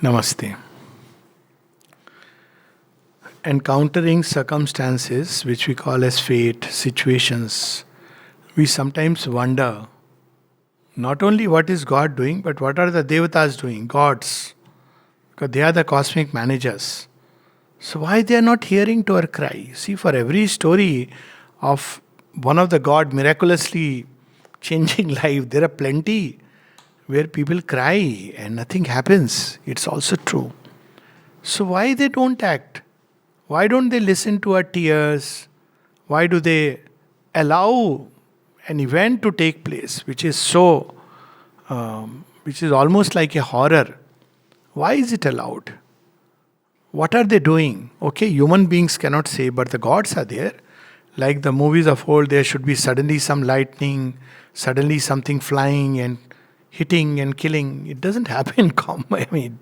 Namaste. Encountering circumstances which we call as fate, situations, we sometimes wonder not only what is God doing, but what are the devatas doing, gods, because they are the cosmic managers. So why they are not hearing to our cry? See, for every story of one of the god miraculously changing life, there are plenty where people cry and nothing happens. It's also true. So why they don't act? Why don't they listen to our tears? Why do they allow an event to take place which is almost like a horror? Why is it allowed? What are they doing? Okay, human beings cannot say, but the gods are there. Like the movies of old, there should be suddenly some lightning, suddenly something flying and hitting and killing. It doesn't happen. I mean,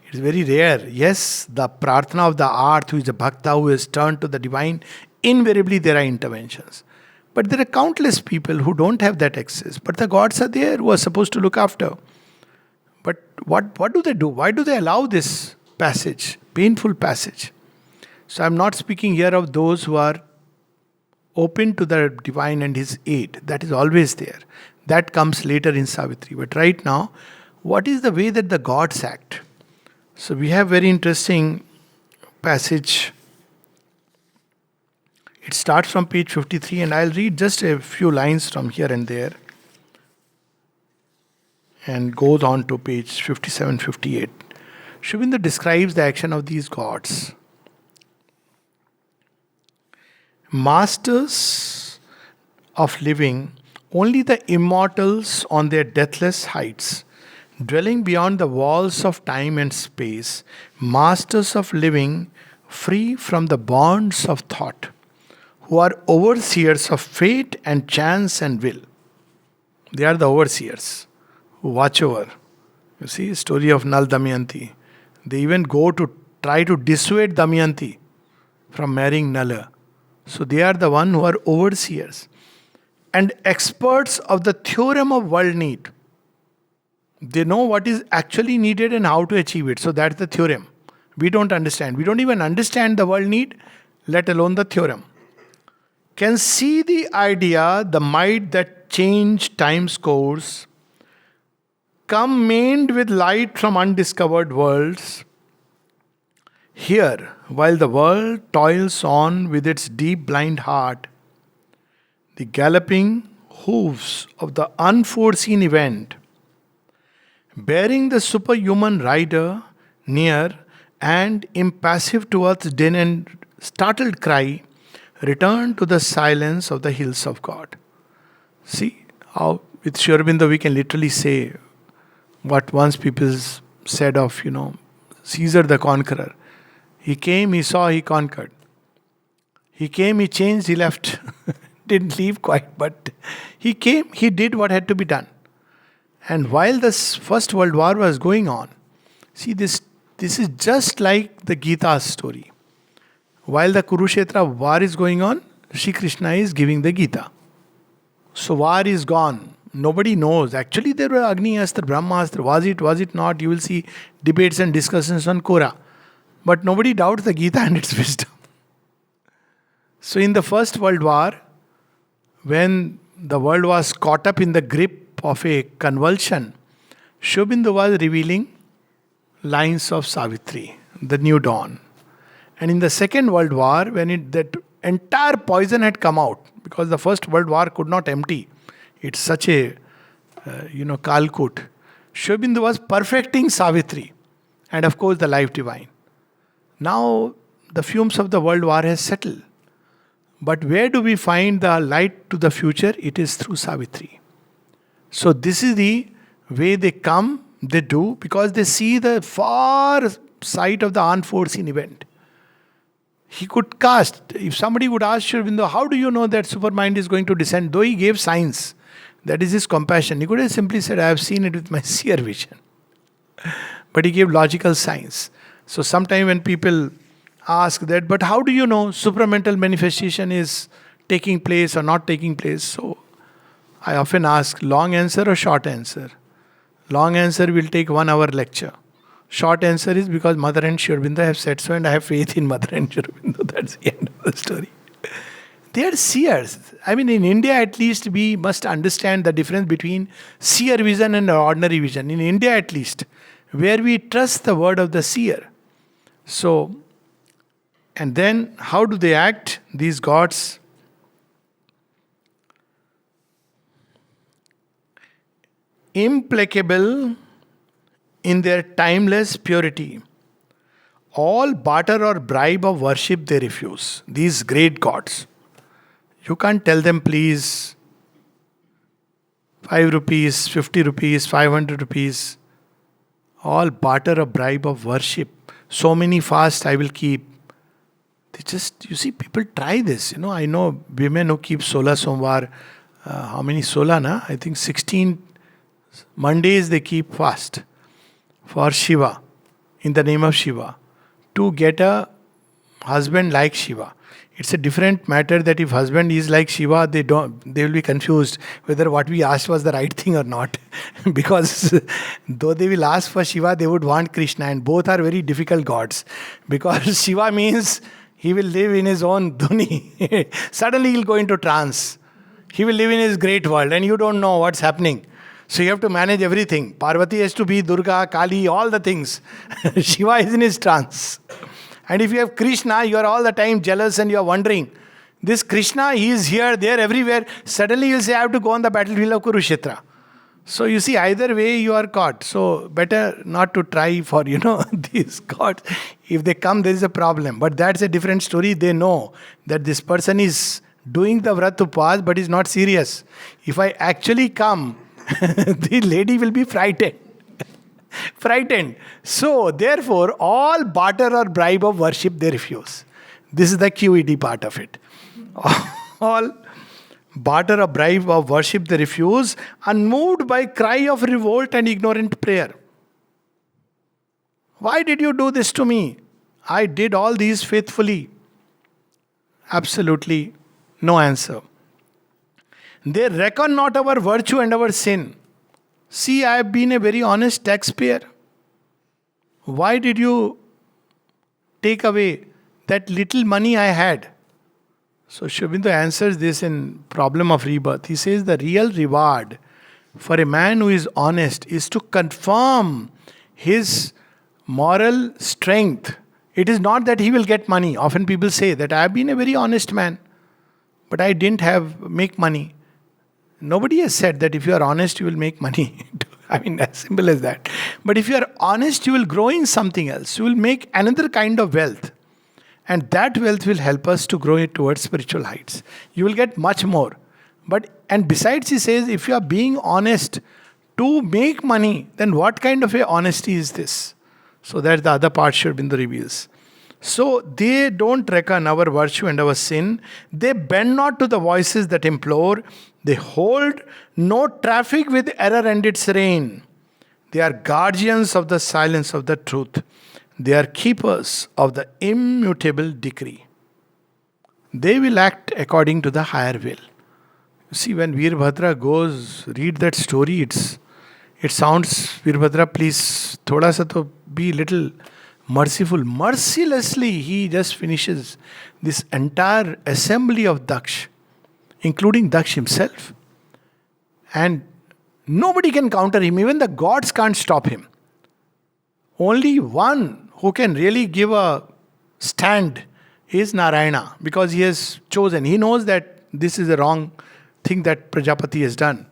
it's very rare. Yes, the prarthana of the earth, who is a bhakta who has turned to the divine, invariably there are interventions. But there are countless people who don't have that access. But the gods are there who are supposed to look after. But what do they do? Why do they allow this passage, painful passage? So I'm not speaking here of those who are open to the divine and his aid. That is always there. That comes later in Savitri. But right now, what is the way that the gods act? So we have very interesting passage. It starts from page 53, and I'll read just a few lines from here and there and goes on to page 57, 58. Sri Aurobindo describes the action of these gods. Masters of living, only the immortals on their deathless heights, dwelling beyond the walls of time and space, masters of living, free from the bonds of thought, who are overseers of fate and chance and will. They are the overseers who watch over. You see, story of Nal Damayanti. They even go to try to dissuade Damayanti from marrying Nala. So they are the one who are overseers and experts of the theorem of world need. They know what is actually needed and how to achieve it. So that's the theorem. We don't understand. We don't even understand the world need, let alone the theorem. Can see the idea, the might that change time's course, come maned with light from undiscovered worlds. Here, while the world toils on with its deep blind heart, the galloping hooves of the unforeseen event, bearing the superhuman rider near and impassive to earth's din and startled cry, return to the silence of the hills of God. See how with Sri Aurobindo we can literally say what once people said of, Caesar the conqueror. He came, he saw, he conquered. He came, he changed, he left. Didn't leave quite, but he came, he did what had to be done. And while this First World War was going on, see this is just like the Gita story. While the Kurukshetra war is going on, Shri Krishna is giving the Gita. So war is gone. Nobody knows. Actually, there were Agni Astra, Brahmastra. Was it not? You will see debates and discussions on Kora. But nobody doubts the Gita and its wisdom. So in the First World War, when the world was caught up in the grip of a convulsion, Sri Aurobindo was revealing lines of Savitri, the new dawn. And in the Second World War, when that entire poison had come out, because the First World War could not empty, it's such a, Kalkut. Sri Aurobindo was perfecting Savitri, and of course the life divine. Now the fumes of the world war has settled. But where do we find the light to the future? It is through Savitri. So this is the way they come, they do, because they see the far sight of the unforeseen event. He could cast. If somebody would ask Sri Aurobindo, how do you know that supermind is going to descend? Though he gave signs, that is his compassion. He could have simply said, I have seen it with my seer vision. But he gave logical signs. So sometime when people ask that, but how do you know supramental manifestation is taking place or not taking place? So I often ask, long answer or short answer? Long answer will take 1 hour lecture. Short answer is because Mother and Sri Aurobindo have said so, and I have faith in Mother and Sri Aurobindo. That's the end of the story. They are seers. I mean, in India at least, we must understand the difference between seer vision and ordinary vision. In India at least, where we trust the word of the seer. So, and then how do they act? These gods, implacable in their timeless purity. All barter or bribe of worship they refuse. These great gods. You can't tell them, please, 5 rupees, 50 rupees, 500 rupees. All barter or bribe of worship. So many fasts I will keep. They just, you see, people try this. I know women who keep Sola Somvar. How many Sola, na? I think 16 Mondays they keep fast for Shiva, in the name of Shiva, to get a husband like Shiva. It's a different matter that if husband is like Shiva, they will be confused whether what we asked was the right thing or not. Because though they will ask for Shiva, they would want Krishna, and both are very difficult gods. Because Shiva means he will live in his own dhuni. Suddenly he'll go into trance. He will live in his great world and you don't know what's happening. So you have to manage everything. Parvati has to be Durga, Kali, all the things. Shiva is in his trance. And if you have Krishna, you are all the time jealous and you are wondering, this Krishna, he is here, there, everywhere. Suddenly you'll say, I have to go on the battlefield of Kurukshetra. So you see, either way you are caught. So better not to try for, these gods. If they come, there is a problem. But that's a different story. They know that this person is doing the vrat upas, but is not serious. If I actually come, the lady will be frightened. Frightened. So, therefore, all barter or bribe of worship they refuse. This is the QED part of it. All barter or bribe of worship they refuse, unmoved by cry of revolt and ignorant prayer. Why did you do this to me? I did all these faithfully. Absolutely no answer. They reckon not our virtue and our sin. See, I have been a very honest taxpayer. Why did you take away that little money I had? So Sri Aurobindo answers this in Problem of Rebirth. He says the real reward for a man who is honest is to confirm his moral strength. It is not that he will get money. Often people say that I have been a very honest man, but I didn't make money. Nobody has said that if you are honest, you will make money. I mean, as simple as that. But if you are honest, you will grow in something else. You will make another kind of wealth. And that wealth will help us to grow it towards spiritual heights. You will get much more. And besides, he says, if you are being honest to make money, then what kind of a honesty is this? So that's the other part Sri Aurobindo reveals. So they don't reckon our virtue and our sin. They bend not to the voices that implore. They hold no traffic with error and its reign. They are guardians of the silence of the truth. They are keepers of the immutable decree. They will act according to the higher will. You see, when Veerbhadra goes, read that story, it sounds, Veerbhadra, please, thoda sa to be little merciful. Mercilessly, he just finishes this entire assembly of Daksh, including Daksh himself. And nobody can counter him. Even the gods can't stop him. Only one who can really give a stand is Narayana, because he has chosen. He knows that this is the wrong thing that Prajapati has done.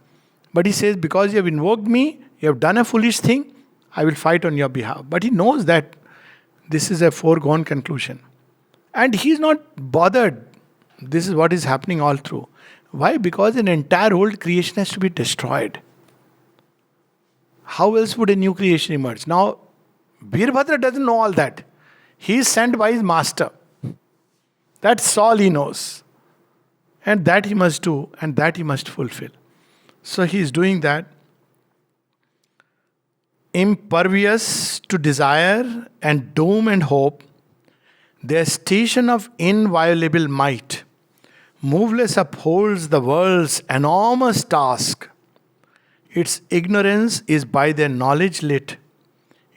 But he says, because you have invoked me, you have done a foolish thing, I will fight on your behalf. But he knows that this is a foregone conclusion. And he is not bothered. This is what is happening all through. Why? Because an entire old creation has to be destroyed. How else would a new creation emerge? Now, Veerbhadra doesn't know all that. He is sent by his master. That's all he knows. And that he must do, and that he must fulfill. So he is doing that. Impervious to desire and doom and hope, their station of inviolable might moveless upholds the world's enormous task. Its ignorance is by their knowledge lit.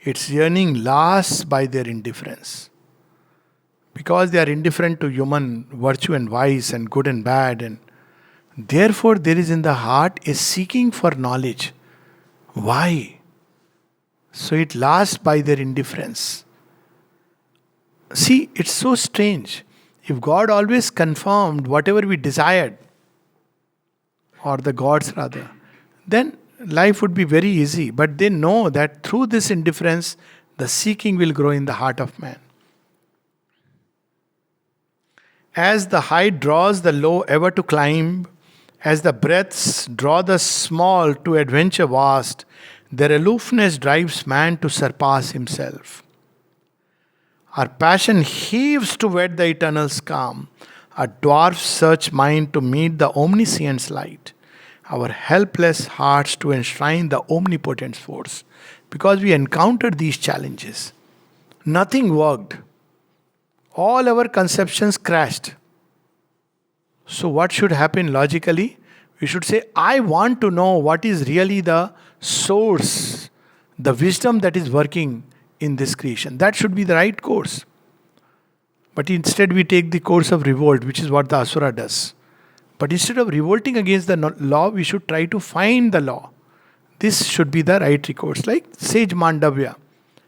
Its yearning lasts by their indifference. Because they are indifferent to human virtue and vice and good and bad, and therefore there is in the heart a seeking for knowledge. Why? So it lasts by their indifference. See, it's so strange. If God always confirmed whatever we desired, or the gods rather, then life would be very easy. But they know that through this indifference, the seeking will grow in the heart of man. As the high draws the low ever to climb, as the breaths draw the small to adventure vast, their aloofness drives man to surpass himself. Our passion heaves to wed the eternal's calm. Our dwarfs search mind to meet the omniscient's light. Our helpless hearts to enshrine the omnipotent's force. Because we encountered these challenges. Nothing worked. All our conceptions crashed. So, what should happen logically? We should say, I want to know what is really the source, the wisdom that is working in this creation. That should be the right course. But instead, we take the course of revolt, which is what the Asura does. But instead of revolting against the law, we should try to find the law. This should be the right recourse. Like sage Mandavya.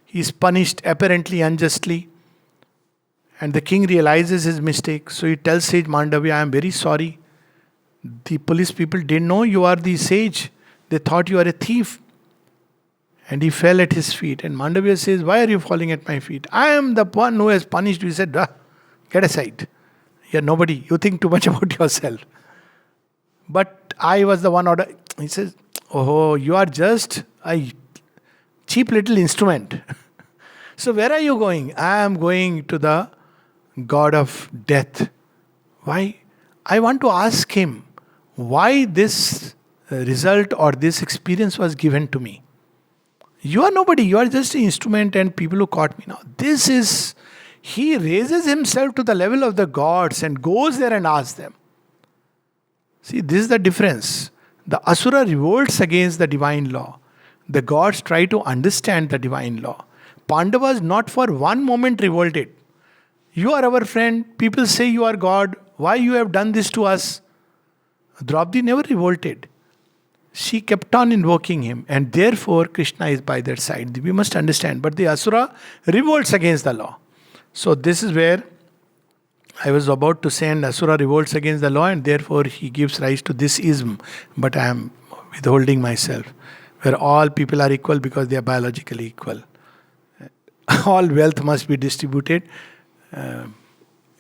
He is punished apparently unjustly. And the king realizes his mistake. So he tells sage Mandavya, I am very sorry. The police people didn't know you are the sage. They thought you are a thief. And he fell at his feet. And Mandavya says, why are you falling at my feet? I am the one who has punished you. He said, get aside. You're nobody. You think too much about yourself. But I was the one order. He says, oh, you are just a cheap little instrument. So where are you going? I am going to the God of death. Why? I want to ask him why this result or this experience was given to me. You are nobody. You are just an instrument and people who caught me. Now, this is, he raises himself to the level of the gods and goes there and asks them. See, this is the difference. The Asura revolts against the divine law. The gods try to understand the divine law. Pandavas not for one moment revolted. You are our friend. People say you are God. Why you have done this to us? Draupadi never revolted. She kept on invoking him, and therefore Krishna is by their side. We must understand. But the Asura revolts against the law. So this is where I was about to say, and Asura revolts against the law, and therefore he gives rise to this ism. But I am withholding myself, where all people are equal because they are biologically equal. All wealth must be distributed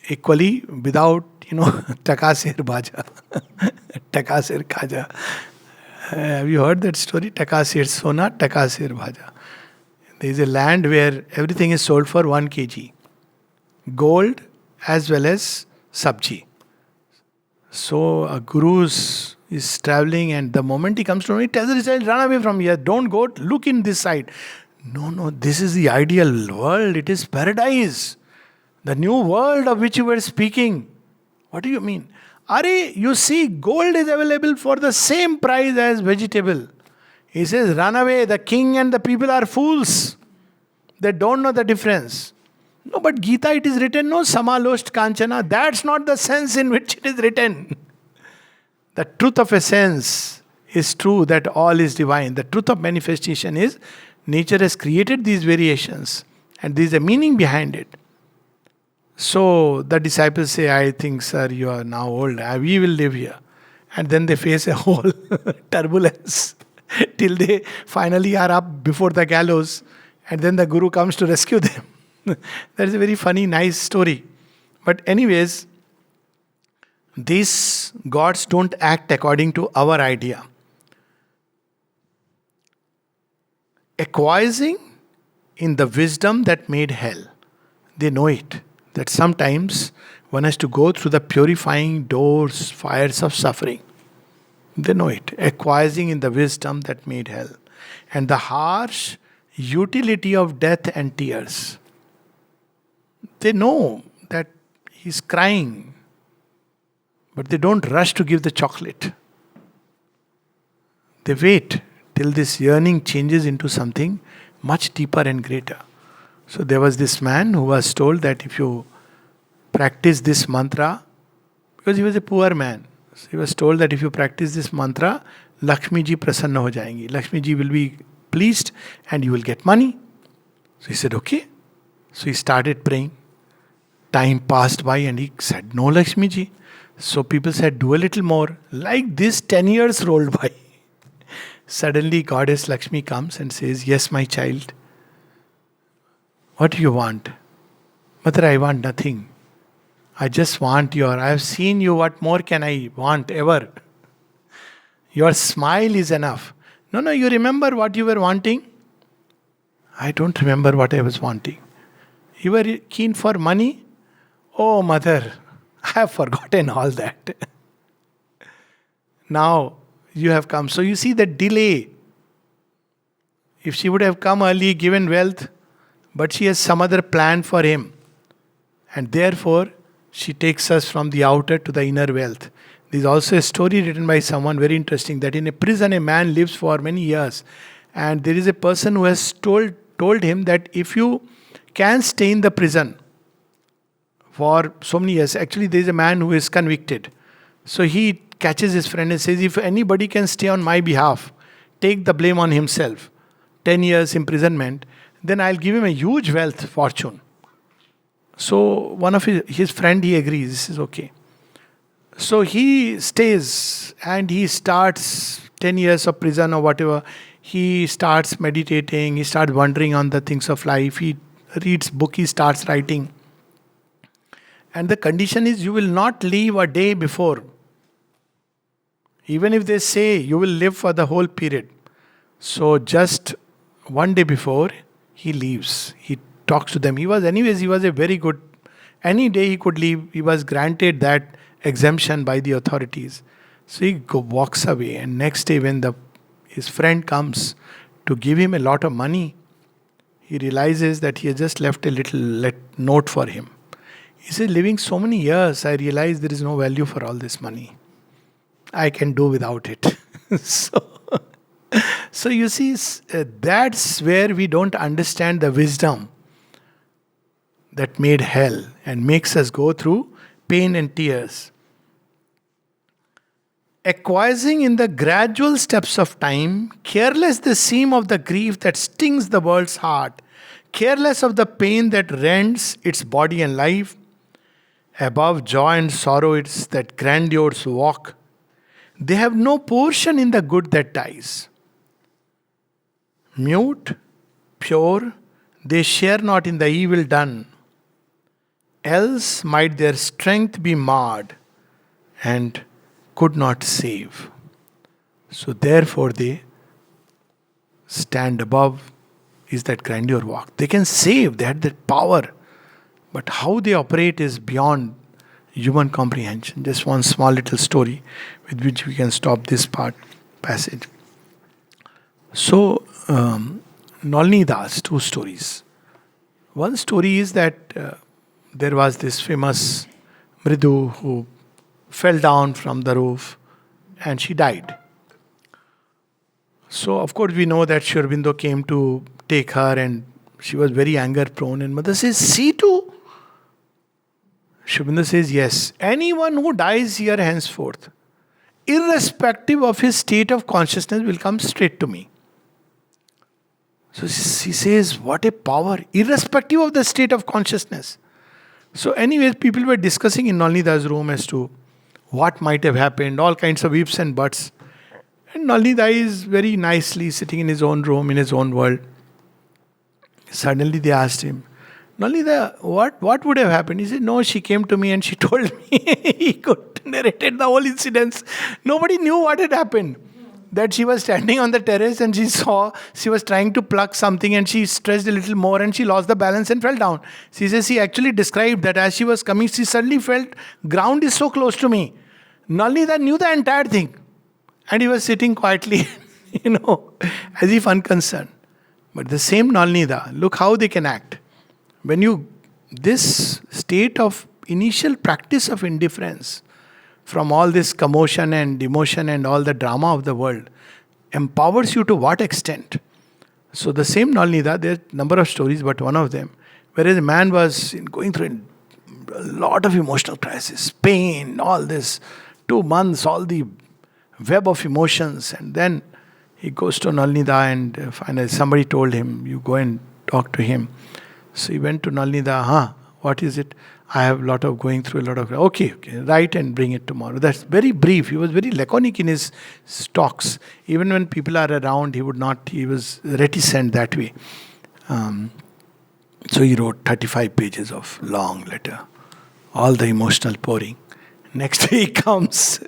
equally without, takasir bhaja, takasir khaja. Have you heard that story? Takasir sona, takasir bhaja. There is a land where everything is sold for 1 kg. Gold as well as sabji. So a guru is traveling, and the moment he comes to me, he tells his child, run away from here. Don't go, look in this side. No, this is the ideal world. It is paradise. The new world of which you were speaking. What do you mean? Are you see, gold is available for the same price as vegetable. He says, run away. The king and the people are fools. They don't know the difference. No, but Gita, it is written, no, samalost kanchana. That's not the sense in which it is written. The truth of essence is true, that all is divine. The truth of manifestation is nature has created these variations, and there is a meaning behind it. So the disciples say, I think, sir, you are now old. We will live here. And then they face a whole turbulence till they finally are up before the gallows. And then the guru comes to rescue them. That is a very funny, nice story. But anyways, these gods don't act according to our idea. Acquiescing in the wisdom that made hell. They know it. That sometimes one has to go through the purifying doors, fires of suffering. They know it. Acquiescing in the wisdom that made hell. And the harsh utility of death and tears. They know that he's crying, but they don't rush to give the chocolate. They wait till this yearning changes into something much deeper and greater. So there was this man who was told that if you practice this mantra, because he was a poor man, so he was told that if you practice this mantra, Lakshmi ji prasanna ho jayengi. Lakshmi ji will be pleased and you will get money. So he said, okay. So he started praying. Time passed by and he said, no Lakshmi ji. So people said, do a little more. Like this, 10 years rolled by. Suddenly Goddess Lakshmi comes and says, yes, my child. What do you want? Mother, I want nothing. I just want I have seen you, what more can I want ever? Your smile is enough. No, you remember what you were wanting? I don't remember what I was wanting. You were keen for money? Oh, mother, I have forgotten all that. Now you have come. So you see the delay. If she would have come early, given wealth, but she has some other plan for him. And therefore, she takes us from the outer to the inner wealth. There is also a story written by someone very interesting that in a prison a man lives for many years. And there is a person who has told him that if you can stay in the prison for so many years, actually there is a man who is convicted. So he catches his friend and says, if anybody can stay on my behalf, take the blame on himself, 10 years imprisonment, then I'll give him a huge wealth fortune. So one of his friend, he agrees, this is okay. So he stays and he starts 10 years of prison or whatever. He starts meditating, he starts wondering on the things of life, he reads book, he starts writing. And the condition is you will not leave a day before. Even if they say you will live for the whole period. So just one day before, he leaves. He talks to them. He was a very good, any day he could leave, he was granted that exemption by the authorities. So he walks away, and next day when his friend comes to give him a lot of money, he realizes that he has just left a little note for him. He says, living so many years, I realize there is no value for all this money. I can do without it. So you see, that's where we don't understand the wisdom that made hell and makes us go through pain and tears. Acquiescing in the gradual steps of time, careless the seam of the grief that stings the world's heart, careless of the pain that rends its body and life, above joy and sorrow it's that grandiose walk. They have no portion in the good that dies. Mute, pure, they share not in the evil done. Else might their strength be marred and could not save. So therefore they stand above is that grandeur walk. They can save, they had that power. But how they operate is beyond human comprehension. Just one small little story with which we can stop this passage. So, Nalini Das, two stories. One story is that there was this famous Mridu who fell down from the roof and she died. So, of course, we know that Sri Aurobindo came to take her and she was very anger prone. And mother says, see too. Sri Aurobindo says, yes, anyone who dies here henceforth, irrespective of his state of consciousness, will come straight to me. So she says, what a power, irrespective of the state of consciousness. So anyways, people were discussing in Nalini Das' room as to what might have happened, all kinds of ifs and buts. And Nalini Das is very nicely sitting in his own room, in his own world. Suddenly they asked him, Nalini Das, what would have happened? He said, no, she came to me and she told me. He could narrate the whole incidents. Nobody knew what had happened. That she was standing on the terrace and she was trying to pluck something and she stretched a little more and she lost the balance and fell down. She says she actually described that as she was coming, she suddenly felt ground is so close to me. Nalini Das knew the entire thing. And he was sitting quietly, as if unconcerned. But the same Nalini Das, look how they can act. This state of initial practice of indifference, from all this commotion and emotion and all the drama of the world, empowers you to what extent? So the same Nalnida, there are a number of stories, but one of them, whereas a man was going through a lot of emotional crisis, pain, all this, 2 months, all the web of emotions, and then he goes to Nalnida, and finally somebody told him, "You go and talk to him." So he went to Nalnida. What is it? I have a lot of going through a lot of. Okay, write and bring it tomorrow. That's very brief. He was very laconic in his talks. Even when people are around, he would not. He was reticent that way. So he wrote 35 pages of long letter, all the emotional pouring. Next day he comes.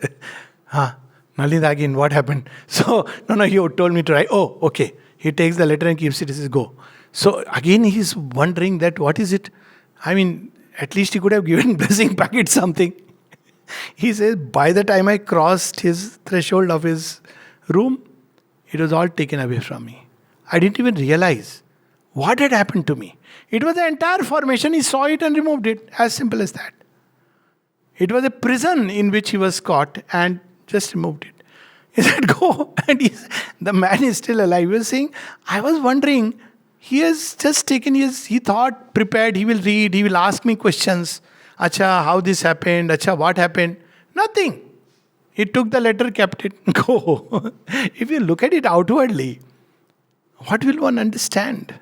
Nalini again, what happened? So, no, he told me to write. Oh, okay. He takes the letter and keeps it. He says, go. So again he's wondering that what is it? I mean, at least he could have given blessing packet something. He says, by the time I crossed his threshold of his room, it was all taken away from me. I didn't even realize what had happened to me. It was the entire formation. He saw it and removed it. As simple as that. It was a prison in which he was caught and just removed it. He said, go. And the man is still alive. He was saying, I was wondering, he has just taken he thought, prepared, he will read, he will ask me questions. Acha, how this happened? Acha, what happened? Nothing. He took the letter, kept it, go. If you look at it outwardly, what will one understand?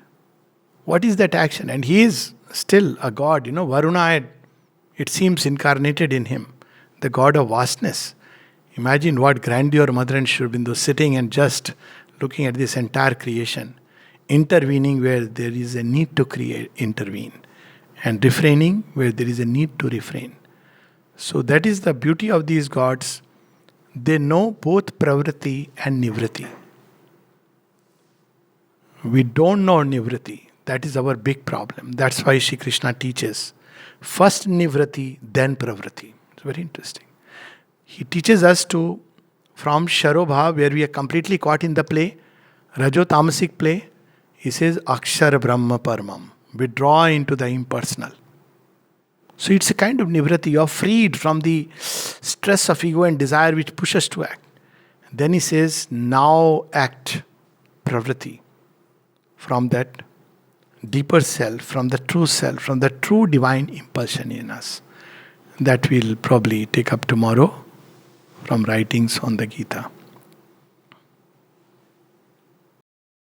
What is that action? And he is still a god. Varuna, it seems, incarnated in him. The god of vastness. Imagine what grandeur Mother and Sri Aurobindo sitting and just looking at this entire creation. Intervening where there is a need to intervene. And refraining where there is a need to refrain. So that is the beauty of these gods. They know both pravriti and nivriti. We don't know nivriti. That is our big problem. That's why Shri Krishna teaches first nivriti, then pravriti. It's very interesting. He teaches us to, from Sharobha, where we are completely caught in the play, Rajo Tamasic play, he says Akshar Brahma Paramam. Withdraw into the impersonal. So it's a kind of nivriti. You are freed from the stress of ego and desire which pushes to act. Then he says, now act pravriti. From that deeper self, from the true divine impulsion in us. That we'll probably take up tomorrow from writings on the Gita.